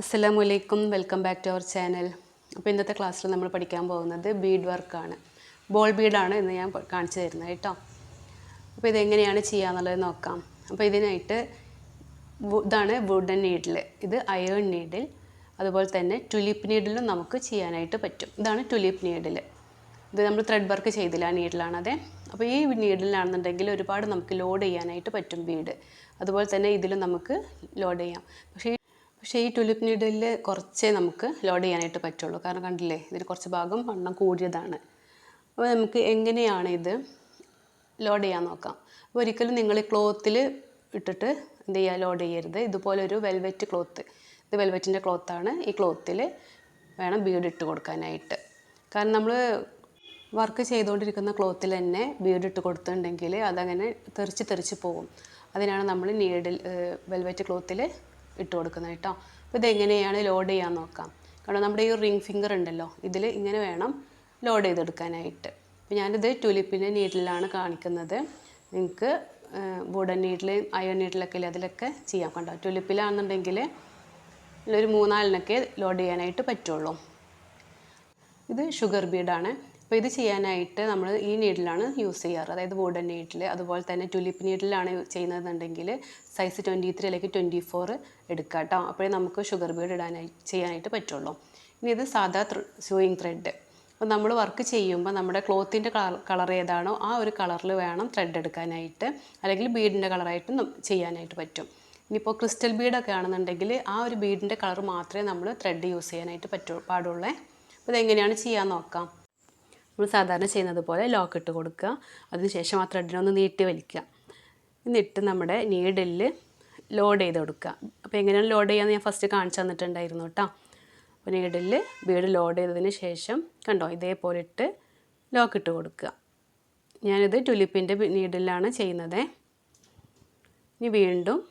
അസ്സലാമു അലൈക്കും, welcome back to our channel. അപ്പോൾ ഇന്നത്തെ ക്ലാസ്സിൽ നമ്മൾ പഠിക്കാൻ പോകുന്നത് ബീഡ് വർക്കാണ്. ബോൾ ബീഡാണ് ഇന്ന് ഞാൻ കാണിച്ചു തരുന്നത് കേട്ടോ. അപ്പോൾ ഇതെങ്ങനെയാണ് ചെയ്യാന്നുള്ളത് നോക്കാം. അപ്പോൾ ഇതിനായിട്ട് ഇതാണ് വുഡൻ നീഡിൽ, ഇത് അയേൺ നീഡിൽ, അതുപോലെ തന്നെ ടുലിപ്പ് നീഡിലും നമുക്ക് ചെയ്യാനായിട്ട് പറ്റും. ഇതാണ് ടുലിപ്പ് നീഡിൽ. ഇത് നമ്മൾ ത്രെഡ് വർക്ക് ചെയ്തില്ല, ആ നീഡിലാണത്. അപ്പോൾ ഈ നീഡിലാണെന്നുണ്ടെങ്കിൽ ഒരുപാട് നമുക്ക് ലോഡ് ചെയ്യാനായിട്ട് പറ്റും ബീഡ്. അതുപോലെ തന്നെ ഇതിലും നമുക്ക് ലോഡ് ചെയ്യാം. പക്ഷേ ഈ ടുലിപ്പ് നീഡിൽ കുറച്ചേ നമുക്ക് ലോഡ് ചെയ്യാനായിട്ട് പറ്റുള്ളൂ. കാരണം കണ്ടില്ലേ, ഇതിന് കുറച്ച് ഭാഗം വണ്ണം കൂടിയതാണ്. അപ്പോൾ നമുക്ക് എങ്ങനെയാണ് ഇത് ലോഡ് ചെയ്യാൻ നോക്കാം. അപ്പോൾ ഒരിക്കലും നിങ്ങൾ ക്ലോത്തിൽ ഇട്ടിട്ട് എന്ത് ചെയ്യുക, ലോഡ് ചെയ്യരുത്. ഇതുപോലൊരു വെൽവെറ്റ് ക്ലോത്ത്, ഇത് വെൽവെറ്റിൻ്റെ ക്ലോത്താണ്. ഈ ക്ലോത്തിൽ വേണം ബീഡ് ഇട്ട് കൊടുക്കാനായിട്ട്. കാരണം നമ്മൾ വർക്ക് ചെയ്തുകൊണ്ടിരിക്കുന്ന ക്ലോത്തിൽ തന്നെ ബീഡ് ഇട്ട് കൊടുത്തിട്ടുണ്ടെങ്കിൽ അതങ്ങനെ തെറിച്ച് പോകും. അതിനാണ് നമ്മൾ വെൽവെറ്റ് ക്ലോത്തിൽ ഇട്ട് കൊടുക്കുന്നത് കേട്ടോ. അപ്പോൾ ഇതെങ്ങനെയാണ് ലോഡ് ചെയ്യാൻ നോക്കാം. കാരണം നമ്മുടെ ഈ റിംഗ് ഫിംഗർ ഉണ്ടല്ലോ, ഇതിൽ ഇങ്ങനെ വേണം ലോഡ് ചെയ്തെടുക്കാനായിട്ട്. അപ്പോൾ ഞാനിത് ടുലിപ്പിൻ്റെ നീഡിലാണ് കാണിക്കുന്നത്. നിങ്ങൾക്ക് വുഡൻ നീഡിൽ, അയൺ നീഡിലൊക്കെ ഇല്ലേ, അതിലൊക്കെ ചെയ്യാം. കണ്ടോ, ടുലിപ്പിലാണെന്നുണ്ടെങ്കിൽ ഒരു 3-4 ലോഡ് ചെയ്യാനായിട്ട് പറ്റുള്ളൂ. ഇത് ഷുഗർ ബീഡാണ്. അപ്പോൾ ഇത് ചെയ്യാനായിട്ട് നമ്മൾ ഈ നീഡിലാണ് യൂസ് ചെയ്യാറ്, അതായത് വുഡൻ നീഡിൽ. അതുപോലെ തന്നെ ടുലിപ്പ് നീഡിലാണ് ചെയ്യുന്നതെന്നുണ്ടെങ്കിൽ സൈസ് 23 അല്ലെങ്കിൽ 24 എടുക്കുക കേട്ടോ. അപ്പോഴേ നമുക്ക് ഷുഗർ ബീഡ് ചെയ്യാനായിട്ട് പറ്റുള്ളൂ. ഇനി ഇത് സാധാ സൂയിങ് ത്രെഡ്. അപ്പോൾ നമ്മൾ വർക്ക് ചെയ്യുമ്പോൾ നമ്മുടെ ക്ലോത്തിൻ്റെ കളർ ഏതാണോ ആ ഒരു കളറിൽ വേണം ത്രെഡ് എടുക്കാനായിട്ട്, അല്ലെങ്കിൽ ബീഡിൻ്റെ കളറായിട്ടും ചെയ്യാനായിട്ട് പറ്റും. ഇനിയിപ്പോൾ ക്രിസ്റ്റൽ ബീഡൊക്കെ ആണെന്നുണ്ടെങ്കിൽ ആ ഒരു ബീഡിൻ്റെ കളർ മാത്രമേ നമ്മൾ ത്രെഡ് യൂസ് ചെയ്യാനായിട്ട് പാടുള്ളൂ. അപ്പോൾ ഇതെങ്ങനെയാണ് ചെയ്യാൻ നോക്കാം. നമ്മൾ സാധാരണ ചെയ്യുന്നത് പോലെ ലോക്ക് ഇട്ട് കൊടുക്കുക. അതിനുശേഷം ആ ത്രെഡിനെ ഒന്ന് നീട്ടി വലിക്കുക. എന്നിട്ട് നമ്മുടെ നീഡിൽ ലോഡ് ചെയ്ത് കൊടുക്കുക. അപ്പോൾ എങ്ങനെയാണ് ലോഡ് ചെയ്യാമെന്ന് ഞാൻ ഫസ്റ്റ് കാണിച്ചു തന്നിട്ടുണ്ടായിരുന്നു കേട്ടോ. അപ്പോൾ നീഡിൽ ബീഡ് ലോഡ് ചെയ്തതിന് ശേഷം കണ്ടോ, ഇതേപോലെ ഇട്ട് ലോക്ക് ഇട്ട് കൊടുക്കുക. ഞാനിത് ടുലിപ്പിൻ്റെ നീഡിലാണ് ചെയ്യുന്നത്. ഇനി വീണ്ടും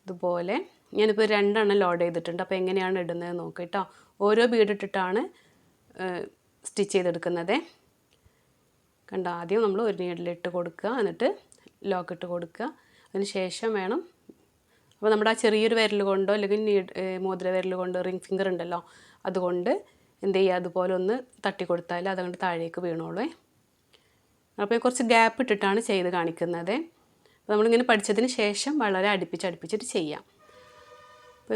ഇതുപോലെ ഞാനിപ്പോൾ 2 ലോഡ് ചെയ്തിട്ടുണ്ട്. അപ്പോൾ എങ്ങനെയാണ് ഇടുന്നത് നോക്കുക കേട്ടോ. ഓരോ ബീഡ് ഇട്ടിട്ടാണ് സ്റ്റിച്ച് ചെയ്തെടുക്കുന്നത്. കണ്ടോ, ആദ്യം നമ്മൾ ഒരു നീഡിലിട്ട് കൊടുക്കുക, എന്നിട്ട് ലോക്ക് ഇട്ട് കൊടുക്കുക. അതിന് ശേഷം വേണം, അപ്പോൾ നമ്മുടെ ആ ചെറിയൊരു വിരൽ കൊണ്ടോ അല്ലെങ്കിൽ മോതിര വിരൽ കൊണ്ടോ, റിംഗ് ഫിംഗർ ഉണ്ടല്ലോ, അതുകൊണ്ട് എന്ത് ചെയ്യുക, അതുപോലെ ഒന്ന് തട്ടി കൊടുത്താൽ അതുകൊണ്ട് താഴേക്ക് വീണോളൂ. അപ്പോൾ കുറച്ച് ഗ്യാപ്പ് ഇട്ടിട്ടാണ് ചെയ്ത് കാണിക്കുന്നത്. അപ്പോൾ നമ്മളിങ്ങനെ പഠിച്ചതിന് ശേഷം വളരെ അടുപ്പിച്ചിട്ട് ചെയ്യാം.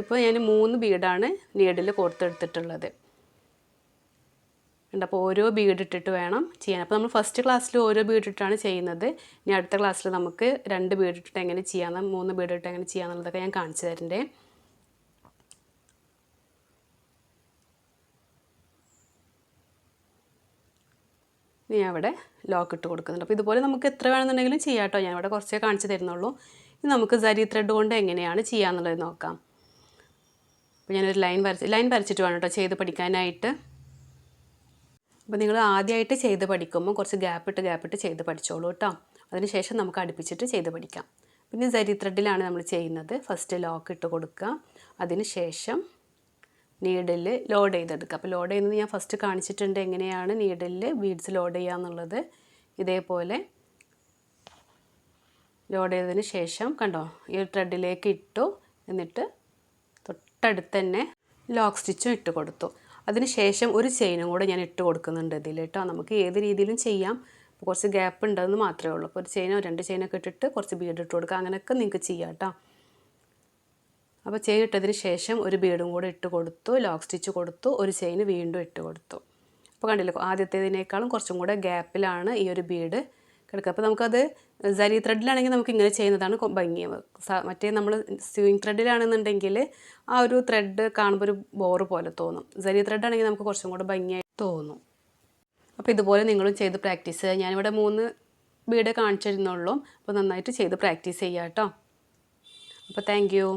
ഇപ്പോൾ ഞാൻ 3 ബീഡാണ് നീഡിൽ കോർത്തെടുത്തിട്ടുള്ളത്. ഉണ്ട്. അപ്പോൾ ഓരോ ബീഡ് ഇട്ടിട്ട് വേണം ചെയ്യാൻ. അപ്പോൾ നമ്മൾ ഫസ്റ്റ് ക്ലാസ്സിൽ ഓരോ ബീഡ് ഇട്ടിട്ടാണ് ചെയ്യുന്നത്. ഇനി അടുത്ത ക്ലാസ്സിൽ നമുക്ക് 2 ബീഡ് ഇട്ടിട്ട് എങ്ങനെ ചെയ്യാമെന്ന്, 3 ബീഡ് ഇട്ട് എങ്ങനെ ചെയ്യാമെന്നുള്ളതൊക്കെ ഞാൻ കാണിച്ചു തരണ്ടേ. ഇനി ഞാൻ അവിടെ ലോക്ക് ഇട്ട് കൊടുക്കുന്നുണ്ട്. അപ്പോൾ ഇതുപോലെ നമുക്ക് എത്ര വേണമെന്നുണ്ടെങ്കിലും ചെയ്യാം കേട്ടോ. ഞാൻ ഇവിടെ കുറച്ചേ കാണിച്ചു തരുന്നുള്ളൂ. ഇനി നമുക്ക് സരി ത്രെഡ് കൊണ്ട് എങ്ങനെയാണ് ചെയ്യാമെന്നുള്ളത് നോക്കാം. അപ്പോൾ ഞാനൊരു ലൈൻ വരച്ചിട്ട് വേണം കേട്ടോ ചെയ്ത് പഠിക്കാനായിട്ട്. അപ്പോൾ നിങ്ങൾ ആദ്യമായിട്ട് ചെയ്ത് പഠിക്കുമ്പോൾ കുറച്ച് ഗ്യാപ്പ് ഇട്ട് ചെയ്ത് പഠിച്ചോളൂ കേട്ടോ. അതിനുശേഷം നമുക്ക് അടുപ്പിച്ചിട്ട് ചെയ്ത് പഠിക്കാം. പിന്നെ സരി ത്രെഡിലാണ് നമ്മൾ ചെയ്യുന്നത്. ഫസ്റ്റ് ലോക്ക് ഇട്ട് കൊടുക്കുക, അതിന് ശേഷം നീഡിൽ ലോഡ് ചെയ്തെടുക്കുക. അപ്പോൾ ലോഡ് ചെയ്യുന്നത് ഞാൻ ഫസ്റ്റ് കാണിച്ചിട്ടുണ്ട്, എങ്ങനെയാണ് നീഡിൽ ബീഡ്സ് ലോഡ് ചെയ്യുക എന്നുള്ളത്. ഇതേപോലെ ലോഡ് ചെയ്തതിന് ശേഷം കണ്ടോ, ഈ ത്രെഡിലേക്ക് ഇട്ടു, എന്നിട്ട് തൊട്ടടുത്ത് തന്നെ ലോക്ക് സ്റ്റിച്ചും ഇട്ട് കൊടുത്തു. അതിന് ശേഷം ഒരു ചെയിനും കൂടെ ഞാൻ ഇട്ട് കൊടുക്കുന്നുണ്ട് ഇതിൽ കേട്ടോ. നമുക്ക് ഏത് രീതിയിലും ചെയ്യാം. അപ്പോൾ കുറച്ച് ഗ്യാപ്പ് ഉണ്ടെന്ന് മാത്രമേ ഉള്ളൂ. അപ്പോൾ ഒരു ചെയിനോ 2 ചെയിനൊക്കെ ഇട്ടിട്ട് കുറച്ച് ബീഡ് ഇട്ട് കൊടുക്കുക, അങ്ങനെയൊക്കെ നിങ്ങൾക്ക് ചെയ്യാം കേട്ടോ. അപ്പോൾ ചെയിൻ ഇട്ടതിന് ശേഷം ഒരു ബീഡും കൂടെ ഇട്ട് കൊടുത്തു, ലോക്ക് സ്റ്റിച്ച് കൊടുത്തു, ഒരു ചെയിൻ വീണ്ടും ഇട്ട് കൊടുത്തു. അപ്പോൾ കണ്ടില്ലേ, ആദ്യത്തേതിനേക്കാളും കുറച്ചും കൂടെ ഗ്യാപ്പിലാണ് ഈ ഒരു ബീഡ് കിടക്കുക. അപ്പോൾ നമുക്കത് സരി ത്രെഡിലാണെങ്കിൽ നമുക്ക് ഇങ്ങനെ ചെയ്യുന്നതാണ് ഭംഗി. മറ്റേ നമ്മൾ സ്യൂയിങ് ത്രെഡിലാണെന്നുണ്ടെങ്കിൽ ആ ഒരു ത്രെഡ് കാണുമ്പോൾ ഒരു ബോറ് പോലെ തോന്നും. സരി ത്രെഡാണെങ്കിൽ നമുക്ക് കുറച്ചും കൂടെ ഭംഗിയായി തോന്നും. അപ്പോൾ ഇതുപോലെ നിങ്ങളും ചെയ്ത് പ്രാക്ടീസ് ചെയ്യുക. ഞാനിവിടെ 3 ബീഡ് കാണിച്ചിരുന്നുള്ളൂ. അപ്പോൾ നന്നായിട്ട് ചെയ്ത് പ്രാക്ടീസ് ചെയ്യുക കേട്ടോ. അപ്പോൾ താങ്ക് യു.